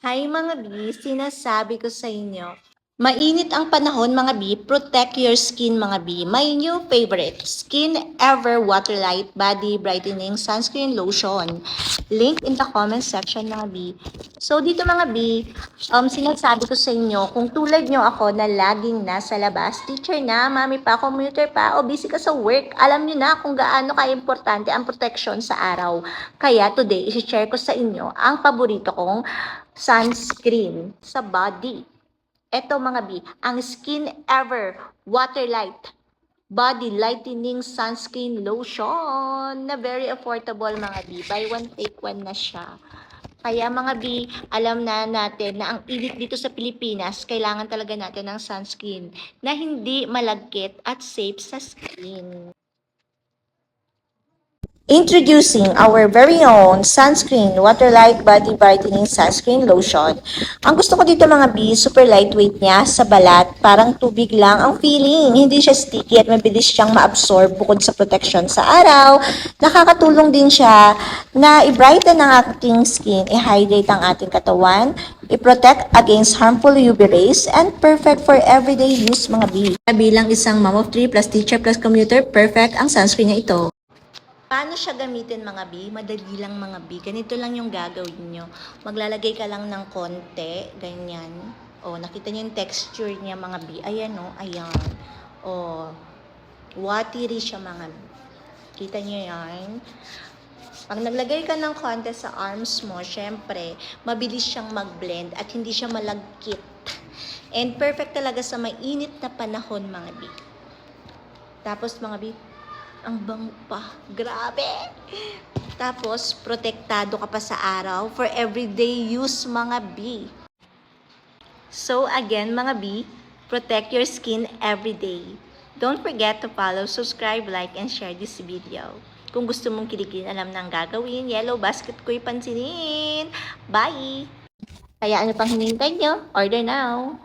Hi mga B, sinasabi ko sa inyo, mainit ang panahon mga B, protect your skin mga B. My new favorite, Skin Ever Water Light Body Brightening Sunscreen Lotion. Link in the comment section mga B. So dito mga B, sinasabi ko sa inyo, kung tulad nyo ako na laging nasa labas, teacher na, mami pa, commuter pa, o busy ka sa work, alam nyo na kung gaano ka-importante ang protection sa araw. Kaya today, isi-share ko sa inyo ang paborito kong sunscreen sa body. Ito mga B, ang Skin Ever Water Light Body Lightening Sunscreen Lotion na very affordable mga B. Buy one, take one na siya. Kaya mga B, alam na natin na ang init dito sa Pilipinas, kailangan talaga natin ng sunscreen na hindi malagkit at safe sa skin. Introducing our very own sunscreen Waterlight Body Brightening Sunscreen Lotion. Ang gusto ko dito mga B, super lightweight niya sa balat, parang tubig lang ang feeling. Hindi siya sticky at mabilis siyang ma-absorb bukod sa protection sa araw. Nakakatulong din siya na i-brighten ang ating skin, i-hydrate ang ating katawan, i-protect against harmful UV rays, and perfect for everyday use mga B. Bilang isang mom of 3 plus teacher plus commuter, perfect ang sunscreen niya ito. Paano siya gamitin mga B? Madali lang mga B. Ganito lang yung gagawin nyo. Maglalagay ka lang ng konti, ganyan. O, nakita nyo yung texture niya mga B. Ayan o, ayan. O, watery siya mga B. Kita nyo yan? Pag naglagay ka ng konti sa arms mo, syempre, mabilis siyang mag-blend at hindi siya malagkit. And perfect talaga sa mainit na panahon mga B. Tapos mga B, ang bango pa. Grabe! Tapos, protektado ka pa sa araw for everyday use mga B. So again mga B, protect your skin every day. Don't forget to follow, subscribe, like, and share this video. Kung gusto mong kiligin, alam na ang gagawin, yellow basket ko'y pansinin. Bye! Kaya ano pang hinihintay nyo? Order now!